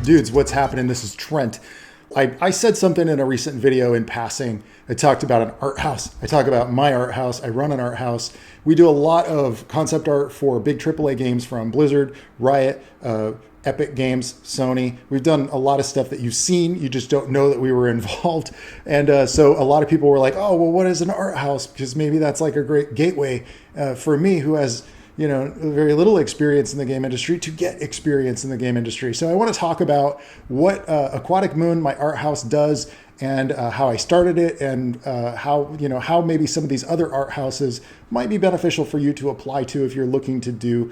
Dudes, what's happening? This is Trent. I said something in a recent video in passing. I talked about an art house. I talk about my art house. I run an art house. We do a lot of concept art for big AAA games from Blizzard, Riot, Epic Games, Sony. We've done a lot of stuff that you've seen. You just don't know that we were involved. And so a lot of people were like, oh, well, what is an art house? Because maybe that's like a great gateway for me who has very little experience in the game industry to get experience in the game industry. So I want to talk about what Aquatic Moon, my art house, does and how I started it and how maybe some of these other art houses might be beneficial for you to apply to if you're looking to do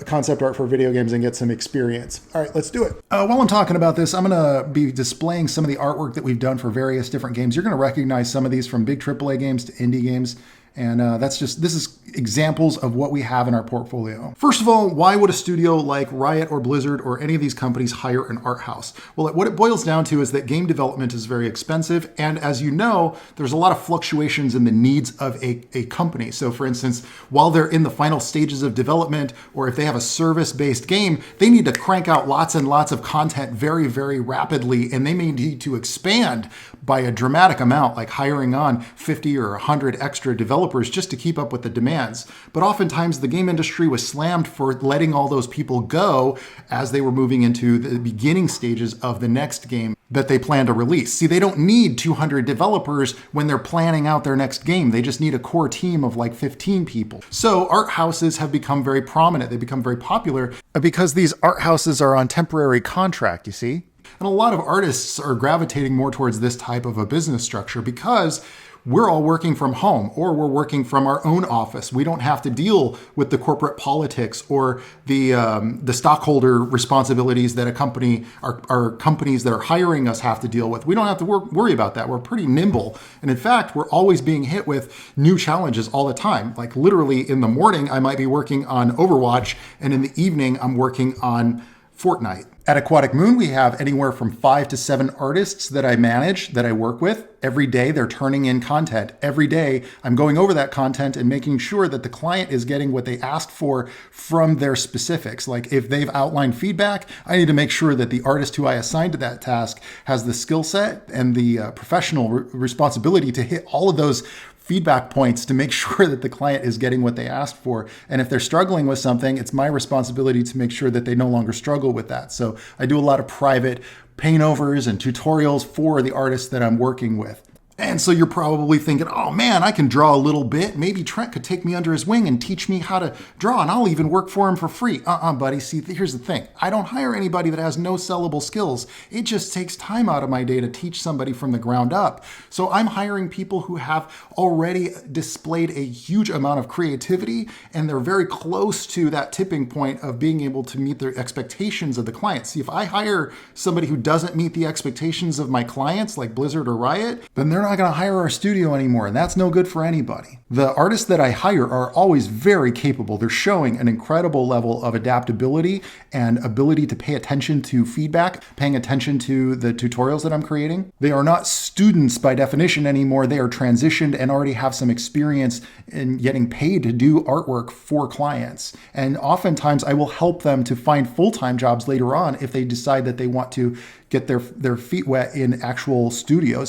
concept art for video games and get some experience. All right, let's do it. While I'm talking about this, I'm going to be displaying some of the artwork that we've done for various different games. You're going to recognize some of these from big AAA games to indie games. And this is examples of what we have in our portfolio. First of all, why would a studio like Riot or Blizzard or any of these companies hire an art house? Well, what it boils down to is that game development is very expensive. And as you know, there's a lot of fluctuations in the needs of a company. So for instance, while they're in the final stages of development, or if they have a service-based game, they need to crank out lots and lots of content very, very rapidly. And they may need to expand by a dramatic amount, like hiring on 50 or 100 extra developers just to keep up with the demands. But oftentimes the game industry was slammed for letting all those people go as they were moving into the beginning stages of the next game that they plan to release. See, they don't need 200 developers when they're planning out their next game. They just need a core team of like 15 people. So art houses have become very prominent. They become very popular because these art houses are on temporary contract, you see? And a lot of artists are gravitating more towards this type of a business structure because we're all working from home or we're working from our own office. We don't have to deal with the corporate politics or the stockholder responsibilities that our companies that are hiring us have to deal with. We don't have to worry about that. We're pretty nimble. And in fact, we're always being hit with new challenges all the time. Like literally in the morning, I might be working on Overwatch, and in the evening, I'm working on Fortnite. At Aquatic Moon, we have anywhere from 5 to 7 artists that I manage, that I work with. Every day, they're turning in content. Every day, I'm going over that content and making sure that the client is getting what they asked for from their specifics. Like if they've outlined feedback, I need to make sure that the artist who I assigned to that task has the skill set and the professional responsibility to hit all of those feedback points to make sure that the client is getting what they asked for. And if they're struggling with something, it's my responsibility to make sure that they no longer struggle with that. So I do a lot of private paint overs and tutorials for the artists that I'm working with. And so you're probably thinking, oh man, I can draw a little bit. Maybe Trent could take me under his wing and teach me how to draw, and I'll even work for him for free. Buddy. See, here's the thing. I don't hire anybody that has no sellable skills. It just takes time out of my day to teach somebody from the ground up. So I'm hiring people who have already displayed a huge amount of creativity, and they're very close to that tipping point of being able to meet their expectations of the client. See, if I hire somebody who doesn't meet the expectations of my clients, like Blizzard or Riot, then they're not going to hire our studio anymore, and that's no good for anybody. The artists that I hire are always very capable. They're showing an incredible level of adaptability and ability to pay attention to feedback, paying attention to the tutorials that I'm creating. They are not students by definition anymore. They are transitioned and already have some experience in getting paid to do artwork for clients. And oftentimes I will help them to find full-time jobs later on if they decide that they want to get their feet wet in actual studio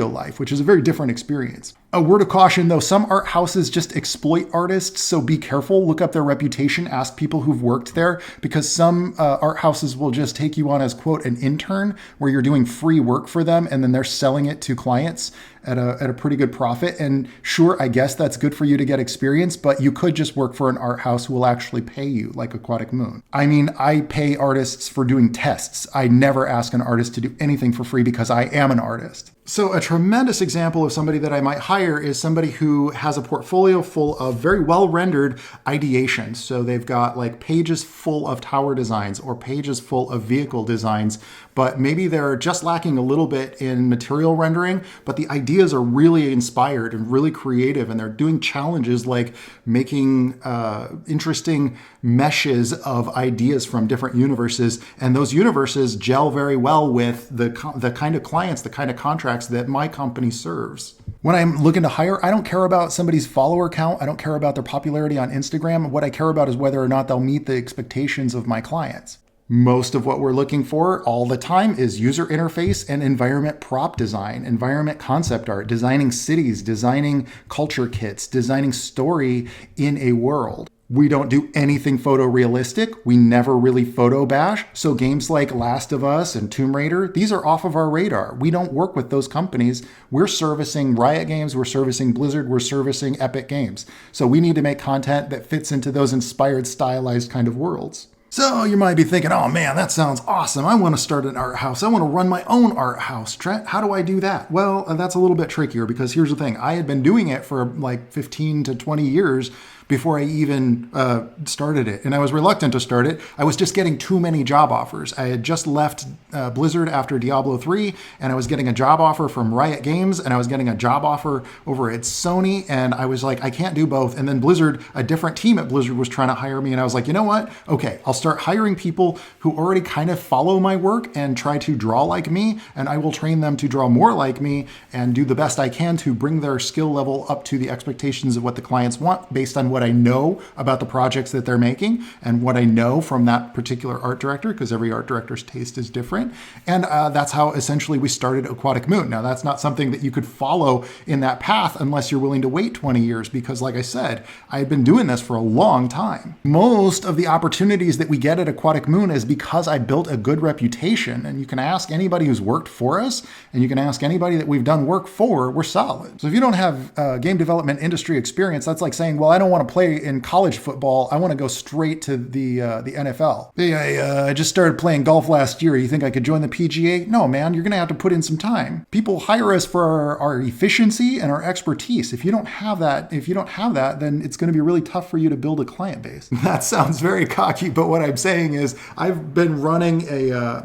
life, which is a very different experience. A word of caution though, some art houses just exploit artists, so be careful, look up their reputation, ask people who've worked there, because some art houses will just take you on as, quote, an intern, where you're doing free work for them and then they're selling it to clients at a pretty good profit. And sure, I guess that's good for you to get experience, but you could just work for an art house who will actually pay you, like Aquatic Moon. I mean, I pay artists for doing tests. I never ask an artist to do anything for free because I am an artist. So a tremendous example of somebody that I might hire is somebody who has a portfolio full of very well-rendered ideations. So they've got like pages full of tower designs or pages full of vehicle designs, but maybe they're just lacking a little bit in material rendering, but the ideas are really inspired and really creative, and they're doing challenges like making interesting meshes of ideas from different universes, and those universes gel very well with the kind of clients, the kind of contracts that my company serves. When I'm looking to hire, I don't care about somebody's follower count. I don't care about their popularity on Instagram. What I care about is whether or not they'll meet the expectations of my clients. Most of what we're looking for all the time is user interface and environment prop design, environment concept art, designing cities, designing culture kits, designing story in a world. We don't do anything photorealistic. We never really photo bash. So games like Last of Us and Tomb Raider, these are off of our radar. We don't work with those companies. We're servicing Riot Games, we're servicing Blizzard, we're servicing Epic Games. So we need to make content that fits into those inspired, stylized kind of worlds. So you might be thinking, oh man, that sounds awesome. I want to start an art house. I want to run my own art house. Trent, how do I do that? Well, that's a little bit trickier because here's the thing. I had been doing it for like 15 to 20 years before I even started it. And I was reluctant to start it. I was just getting too many job offers. I had just left Blizzard after Diablo 3, and I was getting a job offer from Riot Games, and I was getting a job offer over at Sony, and I was like, I can't do both. And then Blizzard, a different team at Blizzard was trying to hire me, and I was like, you know what? Okay, I'll start hiring people who already kind of follow my work and try to draw like me, and I will train them to draw more like me and do the best I can to bring their skill level up to the expectations of what the clients want based on what I know about the projects that they're making and what I know from that particular art director, because every art director's taste is different. And that's how essentially we started Aquatic Moon. Now, that's not something that you could follow in that path unless you're willing to wait 20 years, because like I said, I had been doing this for a long time. Most of the opportunities that we get at Aquatic Moon is because I built a good reputation. And you can ask anybody who's worked for us, and you can ask anybody that we've done work for, we're solid. So if you don't have game development industry experience, that's like saying, well, I don't want to play in college football. I want to go straight to the NFL. Hey, I just started playing golf last year. You think I could join the PGA? No, man, you're going to have to put in some time. People hire us for our efficiency and our expertise. If you don't have that, then it's going to be really tough for you to build a client base. That sounds very cocky, but what I'm saying is I've been running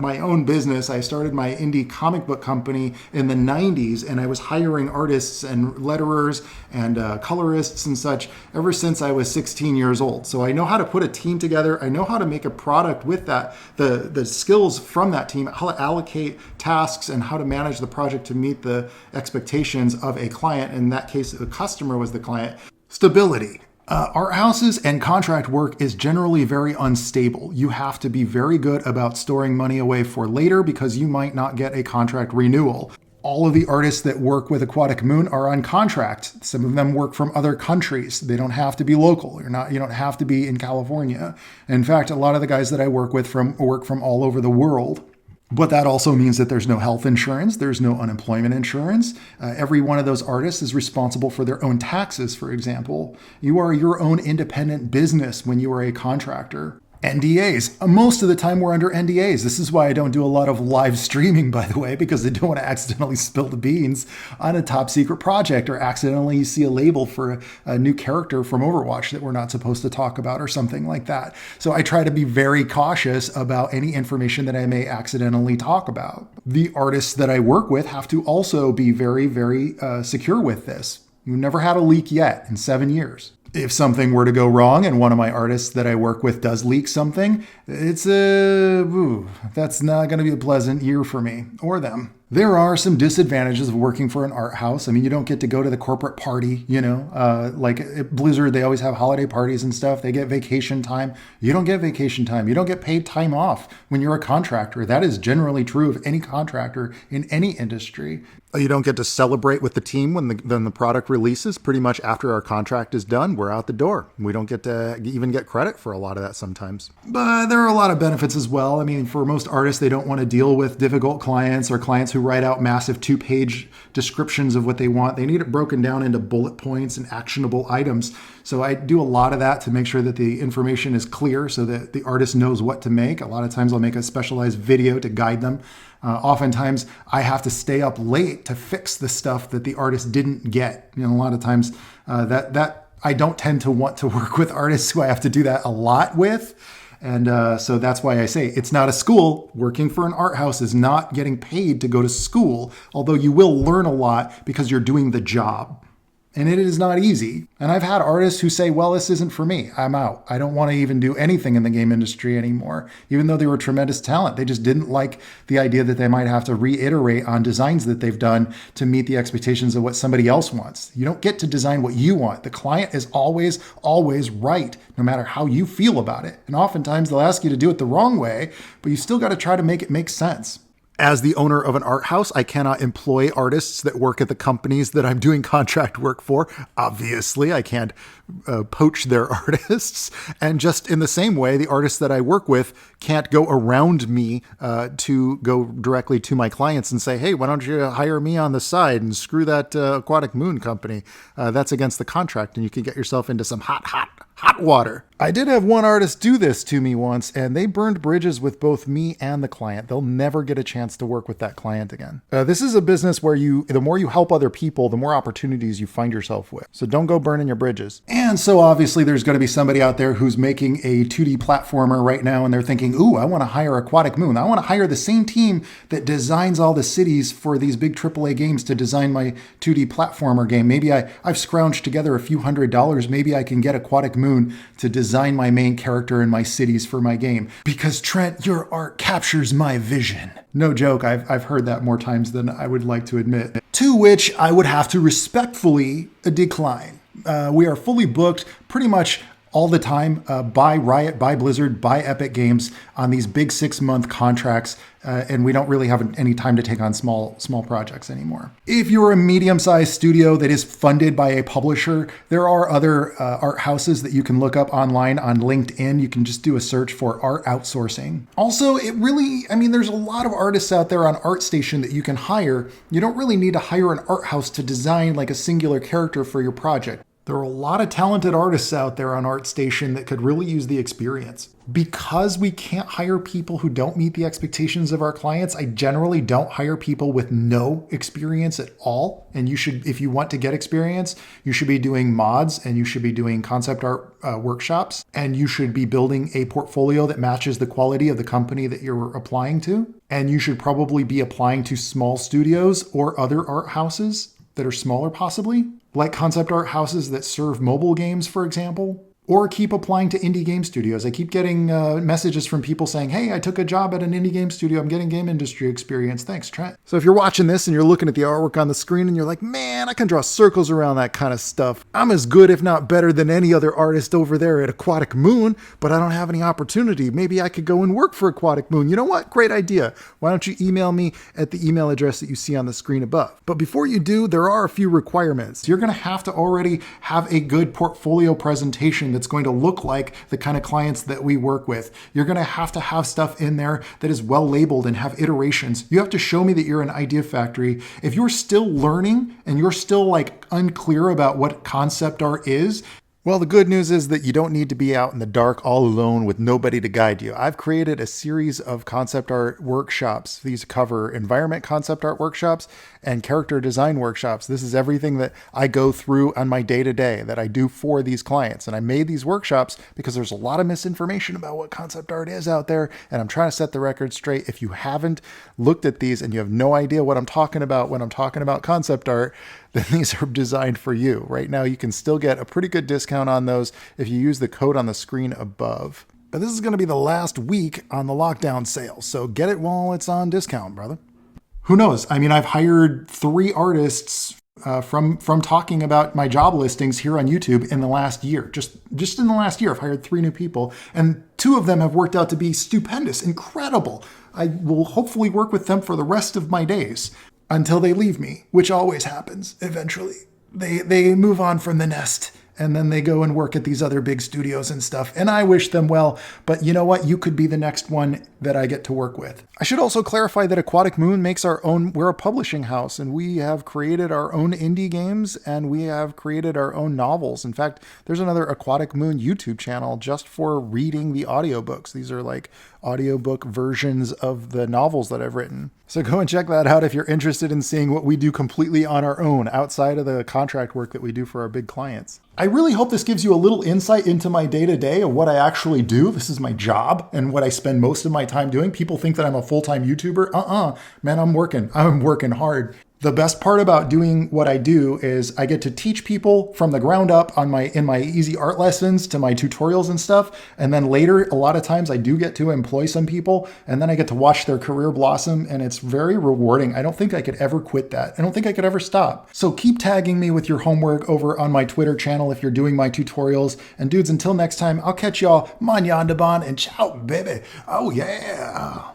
my own business. I started my indie comic book company in the 90s, and I was hiring artists and letterers and colorists and such ever since I was 16 years old. So I know how to put a team together. I know how to make a product with that, the skills from that team, how to allocate tasks and how to manage the project to meet the expectations of a client. In that case, the customer was the client. Stability. Art houses and contract work is generally very unstable. You have to be very good about storing money away for later because you might not get a contract renewal. All of the artists that work with Aquatic Moon are on contract. Some of them work from other countries. They don't have to be local. You don't have to be in California. In fact, a lot of the guys that I work with work from all over the world. But that also means that there's no health insurance. There's no unemployment insurance. Every one of those artists is responsible for their own taxes, for example. You are your own independent business when you are a contractor. NDAs. Most of the time we're under NDAs. This is why I don't do a lot of live streaming, by the way, because I don't want to accidentally spill the beans on a top secret project or accidentally see a label for a new character from Overwatch that we're not supposed to talk about or something like that. So I try to be very cautious about any information that I may accidentally talk about. The artists that I work with have to also be very, very secure with this. We've never had a leak yet in 7 years. If something were to go wrong and one of my artists that I work with does leak something, that's not going to be a pleasant year for me or them. There are some disadvantages of working for an art house. I mean, you don't get to go to the corporate party, like at Blizzard, they always have holiday parties and stuff. They get vacation time. You don't get vacation time. You don't get paid time off when you're a contractor. That is generally true of any contractor in any industry. You don't get to celebrate with the team when the product releases. Pretty much after our contract is done, we're out the door. We don't get to even get credit for a lot of that sometimes. But there are a lot of benefits as well. I mean, for most artists, they don't want to deal with difficult clients or clients who write out massive 2-page descriptions of what they want. They need it broken down into bullet points and actionable items. So I do a lot of that to make sure that the information is clear so that the artist knows what to make. A lot of times I'll make a specialized video to guide them. Oftentimes I have to stay up late to fix the stuff that the artist didn't get. A lot of times that I don't tend to want to work with artists who I have to do that a lot with. And so that's why I say it's not a school. Working for an art house is not getting paid to go to school, although you will learn a lot because you're doing the job. And it is not easy. And I've had artists who say, well, this isn't for me. I'm out. I don't want to even do anything in the game industry anymore. Even though they were tremendous talent, they just didn't like the idea that they might have to reiterate on designs that they've done to meet the expectations of what somebody else wants. You don't get to design what you want. The client is always, always right, no matter how you feel about it. And oftentimes they'll ask you to do it the wrong way, but you still got to try to make it make sense. As the owner of an art house, I cannot employ artists that work at the companies that I'm doing contract work for. Obviously, I can't poach their artists. And just in the same way, the artists that I work with can't go around me to go directly to my clients and say, hey, why don't you hire me on the side and screw that Aquatic Moon company? That's against the contract, and you can get yourself into some hot water. I did have one artist do this to me once, and they burned bridges with both me and the client. They'll never get a chance to work with that client again. This is a business where the more you help other people, the more opportunities you find yourself with. So don't go burning your bridges. And so obviously there's going to be somebody out there who's making a 2D platformer right now, and they're thinking, ooh, I want to hire Aquatic Moon. I want to hire the same team that designs all the cities for these big AAA games to design my 2D platformer game. Maybe I've scrounged together a few $100s. Maybe I can get Aquatic Moon to design my main character and my cities for my game. Because Trent, your art captures my vision. No joke, I've heard that more times than I would like to admit. To which I would have to respectfully decline. We are fully booked pretty much all the time by Riot, by Blizzard, by Epic Games on these big 6-month contracts, and we don't really have any time to take on small projects anymore. If you're a medium-sized studio that is funded by a publisher, there are other art houses that you can look up online on LinkedIn. You can just do a search for art outsourcing. Also, there's a lot of artists out there on ArtStation that you can hire. You don't really need to hire an art house to design like a singular character for your project. There are a lot of talented artists out there on ArtStation that could really use the experience. Because we can't hire people who don't meet the expectations of our clients, I generally don't hire people with no experience at all. And you should, if you want to get experience, you should be doing mods and you should be doing concept art workshops, and you should be building a portfolio that matches the quality of the company that you're applying to. And you should probably be applying to small studios or other art houses that are smaller possibly, like concept art houses that serve mobile games, for example. Or keep applying to indie game studios. I keep getting messages from people saying, hey, I took a job at an indie game studio. I'm getting game industry experience. Thanks, Trent. So if you're watching this and you're looking at the artwork on the screen and you're like, man, I can draw circles around that kind of stuff. I'm as good, if not better, than any other artist over there at Aquatic Moon, but I don't have any opportunity. Maybe I could go and work for Aquatic Moon. You know what? Great idea. Why don't you email me at the email address that you see on the screen above? But before you do, there are a few requirements. You're going to have to already have a good portfolio presentation that's going to look like the kind of clients that we work with. You're going to have stuff in there that is well labeled and have iterations. You have to show me that you're an idea factory. If you're still learning and you're still unclear about what concept art is, well, the good news is that you don't need to be out in the dark all alone with nobody to guide you. I've created a series of concept art workshops. These cover environment concept art workshops and character design workshops. This is everything that I go through on my day-to-day that I do for these clients. And I made these workshops because there's a lot of misinformation about what concept art is out there, and I'm trying to set the record straight. If you haven't looked at these and you have no idea what I'm talking about when I'm talking about concept art, then these are designed for you. Right now, you can still get a pretty good discount on those if you use the code on the screen above. But this is going to be the last week on the lockdown sale, so get it while it's on discount, brother. Who knows? I've hired 3 artists from talking about my job listings here on YouTube in the last year. Just in the last year, I've hired 3 new people, and 2 of them have worked out to be stupendous, incredible. I will hopefully work with them for the rest of my days until they leave me, which always happens eventually. They move on from the nest, and then they go and work at these other big studios and stuff. And I wish them well, but you know what? You could be the next one that I get to work with. I should also clarify that Aquatic Moon makes we're a publishing house, and we have created our own indie games, and we have created our own novels. In fact, there's another Aquatic Moon YouTube channel just for reading the audiobooks. These are like audiobook versions of the novels that I've written. So go and check that out if you're interested in seeing what we do completely on our own, outside of the contract work that we do for our big clients. I really hope this gives you a little insight into my day-to-day of what I actually do. This is my job and what I spend most of my time doing. People think that I'm a full-time YouTuber. Man, I'm working hard. The best part about doing what I do is I get to teach people from the ground up in my easy art lessons to my tutorials and stuff. And then later, a lot of times I do get to employ some people and then I get to watch their career blossom, and it's very rewarding. I don't think I could ever quit that. I don't think I could ever stop. So keep tagging me with your homework over on my Twitter channel if you're doing my tutorials. And dudes, until next time, I'll catch y'all. Man Yandaban and ciao, baby. Oh yeah.